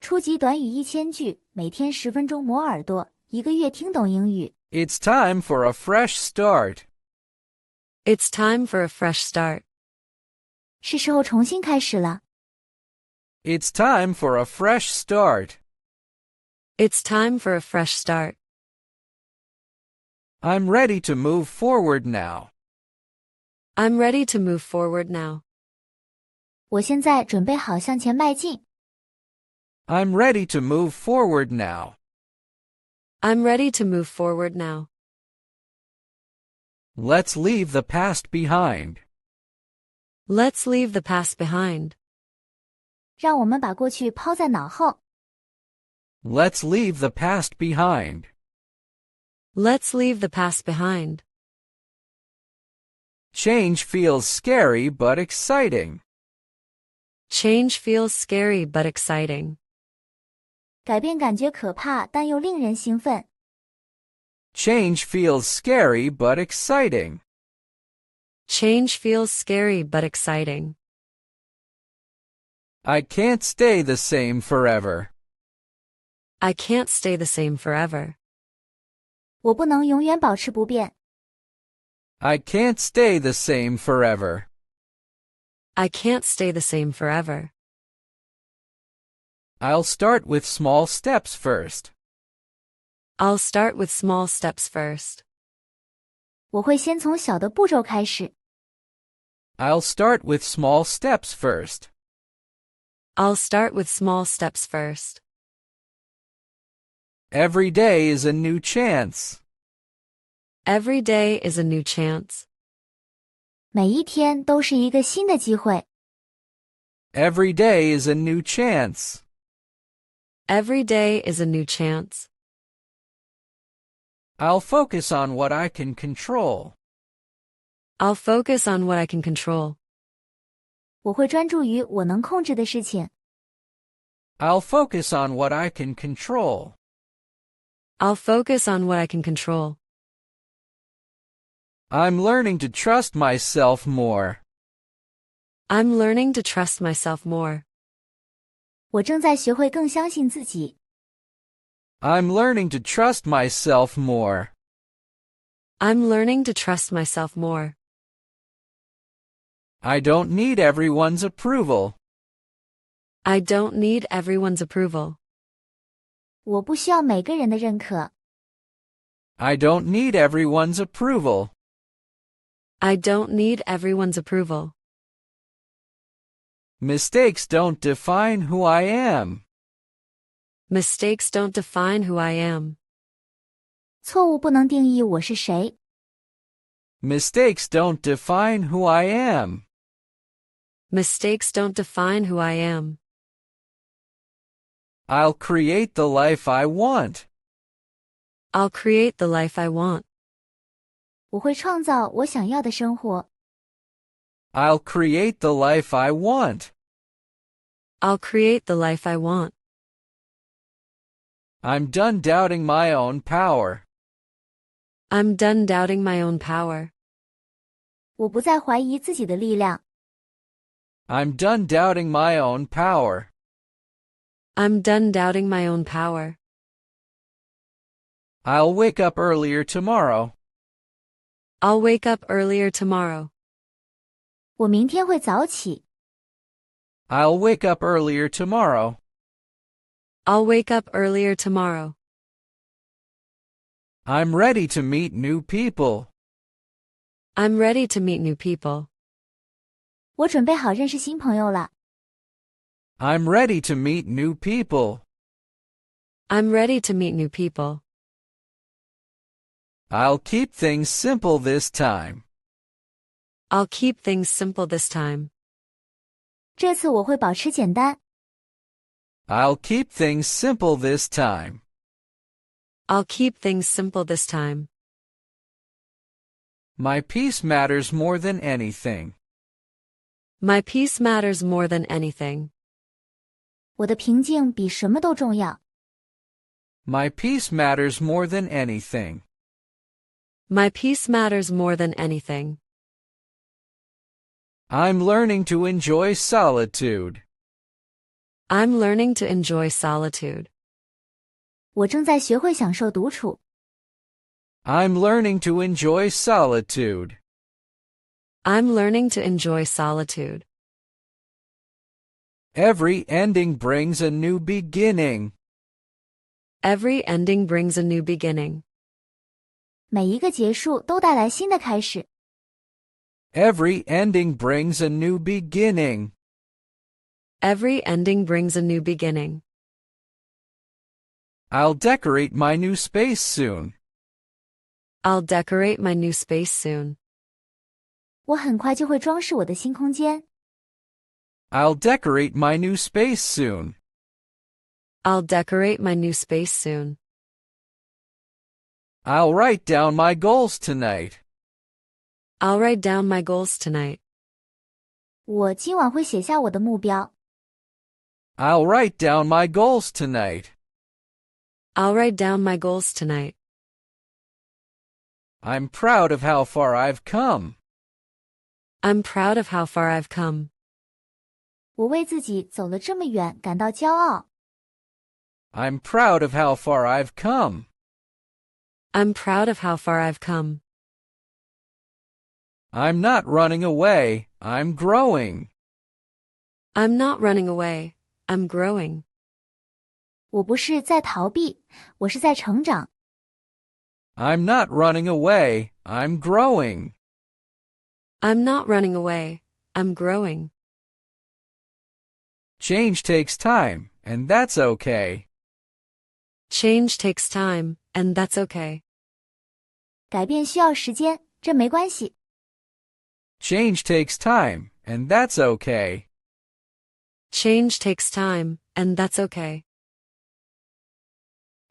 初级短语1000句，每天10分钟磨耳朵，一个月听懂英语。 It's time for a fresh start. It's time for a fresh start. 是时候重新开始了。 It's time for a fresh start. It's time for a fresh start. I'm ready to move forward now. I'm ready to move forward now. 我现在准备好向前迈进。 I'm ready to move forward now. I'm ready to move forward now. Let's leave the past behind. Let's leave the past behind. 让我们把过去抛在脑后。 Let's leave the past behind. Let's leave the past behind. Change feels scary but exciting. Change feels scary but exciting. 改变感觉可怕，但又令人兴奋。 Change feels scary but exciting. Change feels scary but exciting. I can't stay the same forever. I can't stay the same forever. 我不能永远保持不变。 I can't stay the same forever. I can't stay the same forever. I'll start with small steps first. I'll start with small steps first. 我会先从小的步骤开始。 I'll start with small steps first. I'll start with small steps first. Every day is a new chance. Every day is a new chance. 每一天都是一个新的机会。 Every day is a new chance. Every day is a new chance. I'll focus on what I can control. I'll focus on what I can control. 我会专注于我能控制的事情。 I'll focus on what I can control. I'll focus on what I can control. I'm learning to trust myself more. I'm learning to trust myself more. 我正在学会更相信自己。 I'm learning to trust myself more. I'm learning to trust myself more. I don't need everyone's approval. I don't need everyone's approval. 我不需要每个人的认可。 I don't need everyone's approval. I don't need everyone's approval. Mistakes don't define who I am. Mistakes don't define who I am. 错误不能定义我是谁。 Mistakes don't define who I am. Mistakes don't define who I am. I'll create the life I want. I'll create the life I want. 我会创造我想要的生活。 I'll create the life I want. I'll create the life I want. I'm done doubting my own power. I'm done doubting my own power. 我不再怀疑自己的力量。 I'm done doubting my own power. I'm done doubting my own power. I'll wake up earlier tomorrow. I'll wake up earlier tomorrow. 我明天会早起。 I'll wake up earlier tomorrow. I'll wake up earlier tomorrow. I'm ready to meet new people. I'm ready to meet new people. 我准备好认识新朋友了。 I'm ready to meet new people. I'm ready to meet new people. I'll keep things simple this time. I'll keep things simple this time. 这次我会保持简单。 I'll keep things simple this time. I'll keep things simple this time. My peace matters more than anything. My peace matters more than anything. 我的平静比什么都重要。 My peace matters more than anything. My peace matters more than anything. I'm learning to enjoy solitude. I'm learning to enjoy solitude. 我正在学会享受独处。I'm learning to enjoy solitude. I'm learning to enjoy solitude. Every ending brings a new beginning. Every ending brings a new beginning. 每一个结束都带来新的开始。Every ending brings a new beginning. Every ending brings a new beginning. I'll decorate my new space soon. I'll decorate my new space soon. 我很快就会装饰我的新空间。I'll decorate my new space soon. I'll decorate my new space soon. I'll write down my goals tonight. I'll write down my goals tonight. 我今晚会写下我的目标。I'll write down my goals tonight. I'll write down my goals tonight. I'm proud of how far I've come. I'm proud of how far I've come. 我为自己走了这么远感到骄傲。I'm proud of how far I've come. I'm proud of how far I've come. I'm not running away, I'm growing. I'm not running away, I'm growing. 我不是在逃避，我是在成长。I'm not running away, I'm growing. I'm not running away, I'm growing. Change takes time, and that's okay. Change takes time, and that's okay. 改变需要时间，这没关系。Change takes time, and that's okay. Change takes time, and that's okay.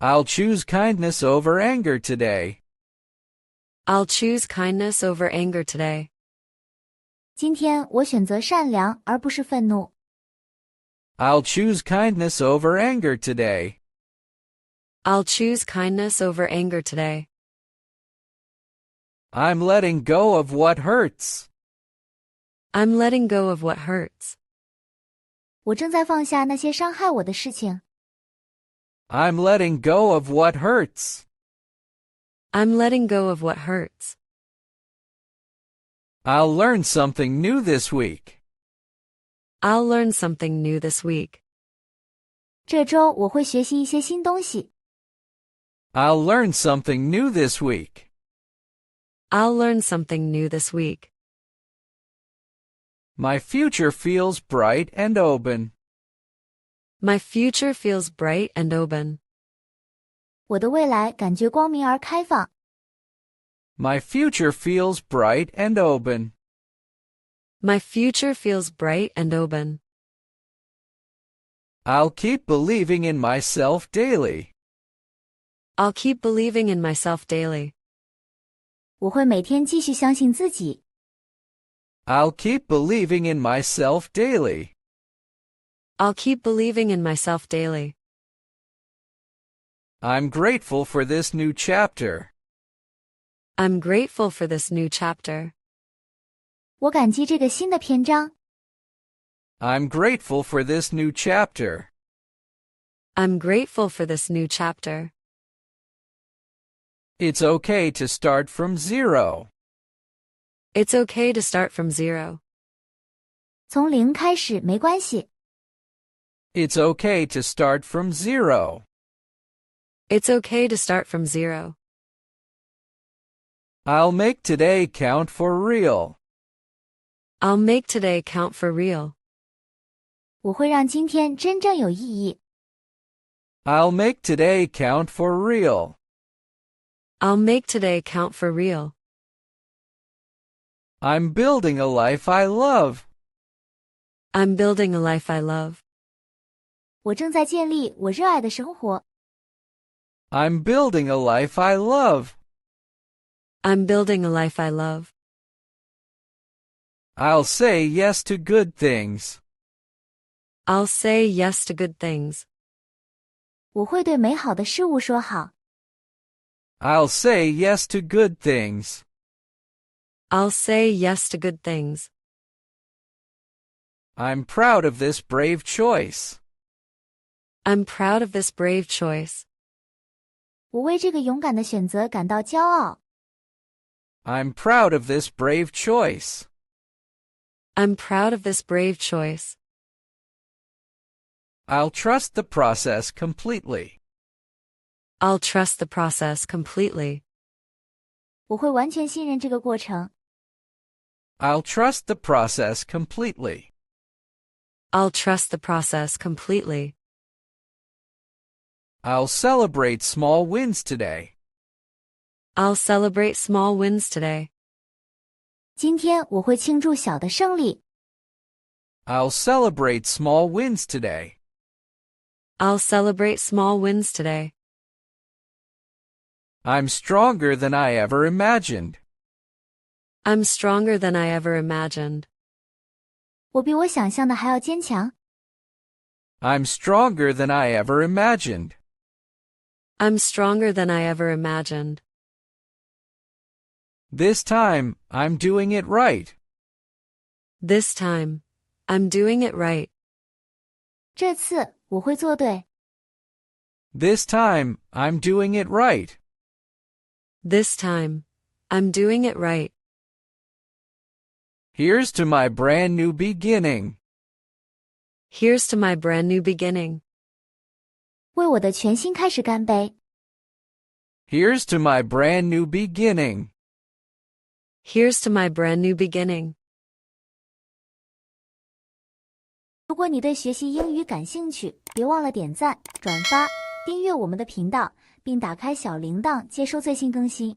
I'll choose kindness over anger today. I'll choose kindness over anger today. 今天我选择善良而不是愤怒。I'll choose kindness over anger today. I'll choose kindness over anger today. I'm letting go of what hurts. I'm letting go of what hurts. 我正在放下那些伤害我的事情。I'm letting go of what hurts. I'm letting go of what hurts. I'll learn something new this week. I'll learn something new this week. 这周我会学习一些新东西。I'll learn something new this week. I'll learn something new this week. My future feels bright and open. My future feels bright and open. 我的未来感觉光明而开放。My future feels bright and open. My future feels bright and open. I'll keep believing in myself daily. I'll keep believing in myself daily. 我会每天继续相信自己。I'll keep believing in myself daily. I'll keep believing in myself daily. I'm grateful for this new chapter. I'm grateful for this new chapter. 我感激这个新的篇章。I'm grateful for this new chapter. I'm grateful for this new chapter. It's okay to start from zero. It's okay to start from zero. 从零开始没关系。It's okay to start from zero. It's okay to start from zero. I'll make today count for real. I'll make today count for real. 我会让今天真正有意义。I'll make today count for real. I'll make today count for real. I'm building a life I love. I'm building a life I love. 我正在建立我热爱的生活。I'm building a life I love. I'm building a life I love. I'll say yes to good things. I'll say yes to good things. 我会对美好的事物说好。I'll say yes to good things. I'll say yes to good things. I'm proud of this brave choice. I'm proud of this brave choice. 我为这个勇敢的选择感到骄傲。I'm proud of this brave choice. I'm proud of this brave choice. I'll trust the process completely. I'll trust the process completely. 我会完全信任这个过程。I'll trust the process completely. I'll trust the process completely. I'll celebrate small wins today. I'll celebrate small wins today. 今天我会庆祝小的胜利。I'll celebrate small wins today. I'll celebrate small wins today. I'm stronger than I ever imagined. I'm stronger than I ever imagined. 我比我想象的还要坚强。I'm stronger than I ever imagined. I'm stronger than I ever imagined. This time, I'm doing it right. This time, I'm doing it right. 这次我会做对。This time, I'm doing it right. This time, I'm doing it right. Here's to my brand new beginning. Here's to my brand new beginning. 为我的全新开始干杯。Here's to my brand new beginning. Here's to my brand new beginning. 如果你对学习英语感兴趣，别忘了点赞、转发、订阅我们的频道，并打开小铃铛接收最新更新。